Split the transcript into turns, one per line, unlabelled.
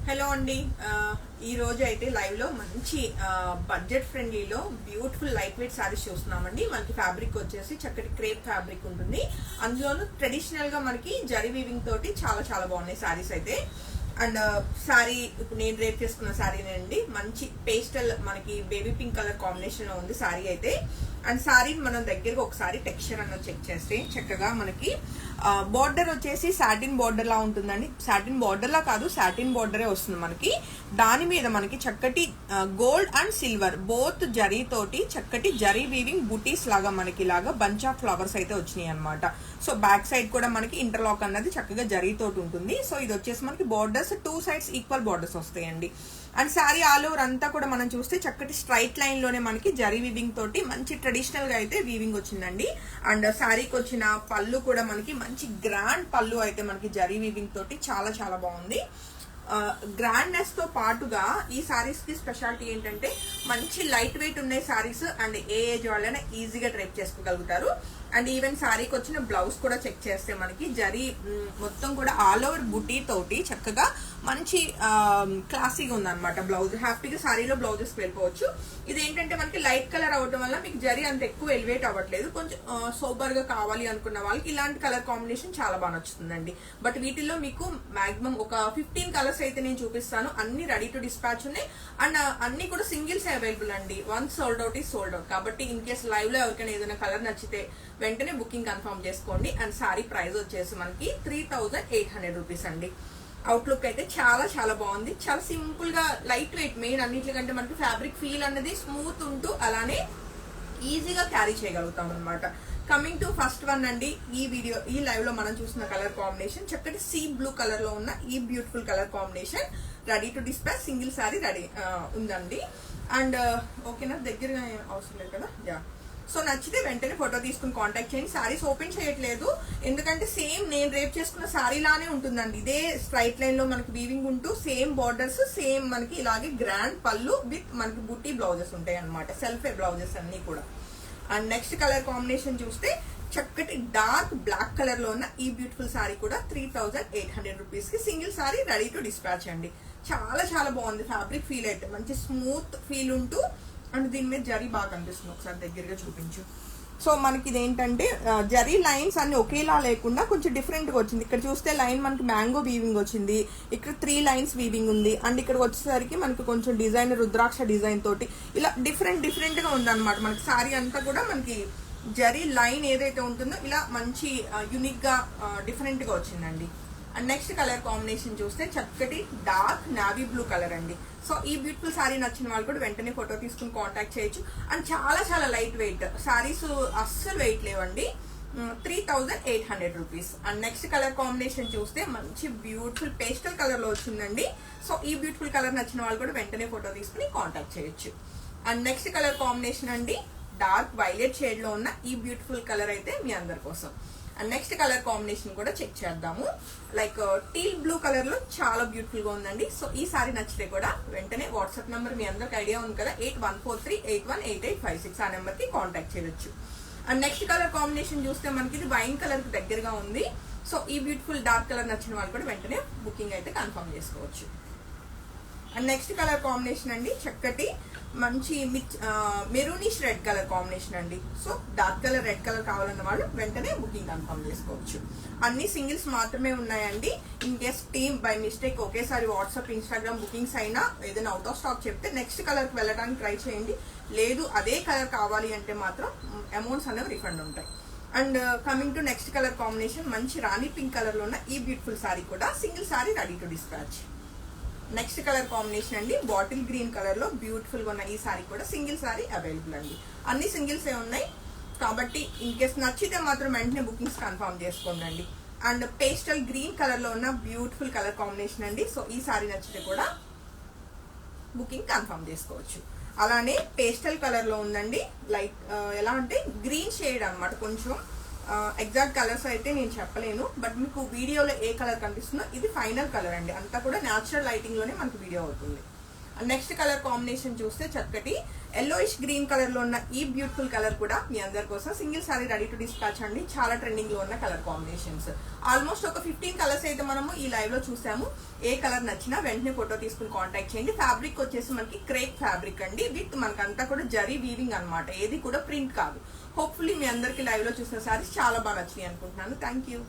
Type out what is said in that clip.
Hello అండి. ఈ రోజు అయితే లైవ్ లో మంచి బడ్జెట్ ఫ్రెండ్లీలో బ్యూటిఫుల్ లైట్ వెయిట్ సారీస్ చూస్తున్నామండి. మనకి ఫ్యాబ్రిక్ వచ్చేసి చక్కటి క్రేప్ ఫ్యాబ్రిక్ ఉంటుంది. అందులోనూ ట్రెడిషనల్ గా మనకి జరీ వీవింగ్ తోటి చాలా చాలా బాగున్నాయి సారీస్ అయితే. అండ్ సారీ ఇప్పుడు నేను రేప్ చేసుకున్న సారీనే మంచి పేస్టల్ మనకి బేబీ పింక్ కలర్ కాంబినేషన్ లో ఉంది సారీ అయితే. అండ్ సారీ మనం దగ్గరగా ఒకసారి టెక్స్చర్ అన్నది చెక్ చేస్తే చక్కగా మనకి బార్డర్ వచ్చేసి సాటిన్ బార్డర్ లా ఉంటుందండి. సాటిన్ బార్డర్ లా కాదు, సాటిన్ బార్డరే వస్తుంది మనకి. దాని మీద మనకి చక్కటి gold and silver both zari తోటి చక్కటి జరీ వీవింగ్ బుటీస్ లాగా మనకి లాగా బంచ్ ఆఫ్ ఫ్లవర్స్ అయితే వచ్చినాయి అనమాట. సో బ్యాక్ సైడ్ కూడా మనకి ఇంటర్లాక్ అన్నది చక్కగా జరీ తోటి ఉంటుంది. సో ఇది వచ్చేసి మనకి borders two sides equal borders వస్తాయండి. అండ్ శారీ ఆల్ ఓవర్ అంతా కూడా మనం చూస్తే చక్కటి స్ట్రైట్ లైన్ లోనే మనకి జరీ వీవింగ్ తోటి మంచి ట్రెడిషనల్ గా అయితే వీవింగ్ వచ్చిందండి. అండ్ శారీకి వచ్చిన పళ్ళు కూడా మనకి మంచి గ్రాండ్ పళ్ళు అయితే మనకి జరీ వీవింగ్ తోటి చాలా చాలా బాగుంది. గ్రాండ్నెస్ తో పాటుగా ఈ సారీస్ కి స్పెషాలిటీ ఏంటంటే మంచి లైట్ వెయిట్ ఉన్నాయి సారీస్. అండ్ ఏ ఏజ్ వాళ్ళైనా ఈజీగా డ్రైప్ చేసుకోగలుగుతారు. అండ్ ఈవెన్ సారీకి వచ్చిన బ్లౌజ్ కూడా చెక్ చేస్తే మనకి జరీ మొత్తం కూడా ఆల్ ఓవర్ బుటీ తోటి చక్కగా మంచి క్లాసీగా ఉందన్నమాట. బ్లౌజ్ హ్యాపీగా సారీలో బ్లౌజెస్ వెళ్ళిపోవచ్చు. ఇదేంటంటే మనకి లైట్ కలర్ అవ్వడం వల్ల మీకు జరీ అంత ఎక్కువ ఎలివేట్ అవ్వట్లేదు. కొంచెం సోబర్ గా కావాలి అనుకున్న వాళ్ళకి ఇలాంటి కలర్ కాంబినేషన్ చాలా బాగా నచ్చుతుందండి. బట్ వీటిల్లో మీకు మాక్సిమం ఒక 15 కలర్స్ అయితే నేను చూపిస్తాను. అన్ని రెడీ టు డిస్పాచ్ ఉన్నాయి. అండ్ అన్ని కూడా సింగిల్స్ అవైలబుల్ అండి. వన్ సోల్డ్ అవుట్ ఈ సోల్డ్ అవుట్. కాబట్టి ఇన్ కేస్ లైవ్ లో ఎవరికైనా ఏదైనా కలర్ నచ్చితే వెంటనే బుకింగ్ కన్ఫర్మ్ చేసుకోండి. అండ్ సారీ ప్రైస్ వచ్చేసి మనకి 3800 రూపీస్ అండి. అవుట్లుక్ అయితే చాలా చాలా బాగుంది. చాలా సింపుల్ గా లైట్ వెయిట్, మెయిన్ అన్నిటికంటే మనకి ఫ్యాబ్రిక్ ఫీల్ అన్నది స్మూత్ ఉంటూ అలానే ఈజీగా క్యారీ చేయగలుగుతాం అనమాట. కమింగ్ టు ఫస్ట్ వన్ అండి. ఈ లైవ్ లో మనం చూసిన కలర్ కాంబినేషన్ చక్కటి సీ బ్లూ కలర్ లో ఉన్న ఈ beautiful colour combination ready to dispatch single sorry ready ఉందండి. అండ్ ఓకేనా, దగ్గరగా అవసరం లేదు కదా. యా, సో నచ్చితే వెంటనే ఫోటో తీసుకుని కాంటాక్ట్ చేయండి. సారీస్ ఓపెన్ చేయట్లేదు ఎందుకంటే సేమ్ నేను రేప్ చేసుకున్న సారీ లానే ఉంటుందండి. ఇదే స్ట్రైట్ లైన్ లో మనకి వీవింగ్ ఉంటూ సేమ్ బార్డర్స్, సేమ్ మనకి ఇలాగే గ్రాండ్ పళ్ళు విత్ మనకి బుట్టి బ్లౌజెస్ ఉంటాయి అనమాట. సెల్ఫ్ బ్లౌజెస్ అన్ని కూడా. అండ్ నెక్స్ట్ కలర్ కాంబినేషన్ చూస్తే చక్కటి డార్క్ బ్లాక్ కలర్ లో ఉన్న ఈ బ్యూటిఫుల్ సారీ కూడా 3800 రూపీస్ కి single sorry ready to dispatch అండి. చాలా చాలా బాగుంది. ఫ్యాబ్రిక్ ఫీల్ అయితే మంచి స్మూత్ ఫీల్ ఉంటూ అండ్ దీని మీద జరీ బాగా కనిపిస్తుంది. ఒకసారి దగ్గరగా చూపించు. సో మనకి ఇదేంటంటే జరీ లైన్స్ అన్ని ఒకేలా లేకుండా కొంచెం డిఫరెంట్ గా వచ్చింది. ఇక్కడ చూస్తే లైన్ మనకి మ్యాంగో వీవింగ్ వచ్చింది. ఇక్కడ 3 లైన్స్ వీవింగ్ ఉంది. అండ్ ఇక్కడ వచ్చేసరికి మనకి కొంచెం డిజైన్ రుద్రాక్ష డిజైన్ తోటి ఇలా డిఫరెంట్ గా ఉంది అనమాట. మనకి సారీ అంతా కూడా మనకి జరీ లైన్ ఏదైతే ఉంటుందో ఇలా మంచి యూనిక్ గా డిఫరెంట్ గా వచ్చిందండి. అండ్ నెక్స్ట్ కలర్ కాంబినేషన్ చూస్తే చక్కటి డార్క్ నావీ బ్లూ కలర్ అండి. సో ఈ బ్యూటిఫుల్ సారీ నచ్చిన వాళ్ళు కూడా వెంటనే ఫోటో తీసుకుని కాంటాక్ట్ చేయొచ్చు. అండ్ చాలా చాలా లైట్ వెయిట్ సారీస్, అస్సలు వెయిట్ లేవండి. 3800 rupees. And next colour combination చూస్తే మంచి బ్యూటిఫుల్ పేస్టల్ కలర్ లో వచ్చిందండి. సో ఈ బ్యూటిఫుల్ కలర్ నచ్చిన వాళ్ళు కూడా వెంటనే ఫోటో తీసుకుని కాంటాక్ట్ చేయొచ్చు. అండ్ నెక్స్ట్ కలర్ కాంబినేషన్ అండి డార్క్ వైలెట్ షేడ్ లో ఉన్న ఈ బ్యూటిఫుల్ కలర్ అయితే మీ అందరి కోసం. అండ్ నెక్స్ట్ కలర్ కాంబినేషన్ కూడా చెక్ చేద్దాము. లైక్ టీల్ బ్లూ కలర్ లో చాలా బ్యూటిఫుల్ గా ఉందండి. సో ఈ సారీ నచ్చితే కూడా వెంటనే వాట్సాప్ నెంబర్ మీ అందరికి ఐడియా ఉంది కదా, 8143818856. ఆ నెంబర్ కి కాంటాక్ట్ చేయొచ్చు. అండ్ నెక్స్ట్ కలర్ కాంబినేషన్ చూస్తే మనకి ఇది వైన్ కలర్ కి దగ్గరగా ఉంది. సో ఈ బ్యూటిఫుల్ డార్క్ కలర్ నచ్చిన వాళ్ళు కూడా వెంటనే బుకింగ్ అయితే కన్ఫర్మ్ చేసుకోవచ్చు. అండ్ నెక్స్ట్ కలర్ కాంబినేషన్ అండి చక్కటి మంచి మెరూనిష్ రెడ్ కలర్ కాంబినేషన్ అండి. So dark colour red colour కావాలన్న వాళ్ళు వెంటనే బుకింగ్ కన్ఫర్మ్ చేసుకోవచ్చు. అన్ని సింగిల్స్ మాత్రమే ఉన్నాయండి. In case team by mistake ఒకేసారి వాట్సాప్, ఇన్స్టాగ్రామ్ బుకింగ్స్ అయినా ఏదైనా అవుట్ ఆఫ్ స్టాక్ చెప్తే నెక్స్ట్ కలర్ కి వెళ్ళడానికి ట్రై చేయండి. లేదు అదే కలర్ కావాలి అంటే మాత్రం అమౌంట్స్ అనేవి రిఫండ్ ఉంటాయి. And coming to next colour combination మంచి రాణి పింక్ కలర్ లో ఉన్న ఈ బ్యూటిఫుల్ సారీ కూడా single sorry ready to dispatch. Next colour combination అండి బాటిల్ గ్రీన్ కలర్ లో బ్యూటిఫుల్ గా ఉన్న ఈ సారీ కూడా సింగిల్ సారీ అవైలబుల్ అండి. అన్ని సింగిల్స్ ఏ ఉన్నాయి కాబట్టి ఇన్ కేస్ నచ్చితే మాత్రం వెంటనే బుకింగ్స్ కన్ఫర్మ్ చేసుకోండి. అండ్ పేస్టల్ గ్రీన్ కలర్ లో ఉన్న బ్యూటిఫుల్ కలర్ కాంబినేషన్ అండి. సో ఈ సారీ నచ్చితే కూడా బుకింగ్ కన్ఫర్మ్ చేసుకోవచ్చు. అలానే పేస్టల్ కలర్ లో ఉందండి. లైక్ ఎలా అంటే గ్రీన్ షేడ్ అనమాట. కొంచెం ఎగ్జాక్ట్ కలర్స్ అయితే నేను చెప్పలేను, బట్ మీకు వీడియోలో ఏ కలర్ కనిపిస్తుందో ఇది ఫైనల్ కలర్ అండి. అంతా కూడా న్యాచురల్ లైటింగ్ లోనే మనకు వీడియో అవుతుంది. నెక్స్ట్ కలర్ కాంబినేషన్ చూస్తే చక్కటి ఎల్లోయిష్ గ్రీన్ కలర్ లో ఉన్న ఈ బ్యూటిఫుల్ కలర్ కూడా మీ అందరి కోసం single sorry ready to dispatch అండి. చాలా ట్రెండింగ్ లో ఉన్న కలర్ కాంబినేషన్స్. ఆల్మోస్ట్ ఒక 15 కలర్స్ అయితే మనము ఈ లైవ్ లో చూసాము. ఏ కలర్ నచ్చినా వెంటనే ఫోటో తీసుకుని కాంటాక్ట్ చేయండి. ఫ్యాబ్రిక్ వచ్చేసి మనకి క్రేప్ ఫ్యాబ్రిక్ అండి, విత్ మనకంతా కూడా జరీ వీవింగ్ అనమాట, ఏది కూడా ప్రింట్ కాదు. హోప్ఫుల్లీ మీ అందరికి లైవ్ లో చూసిన సారీస్ చాలా బాగా నచ్చినాయి అనుకుంటున్నాను. Thank you.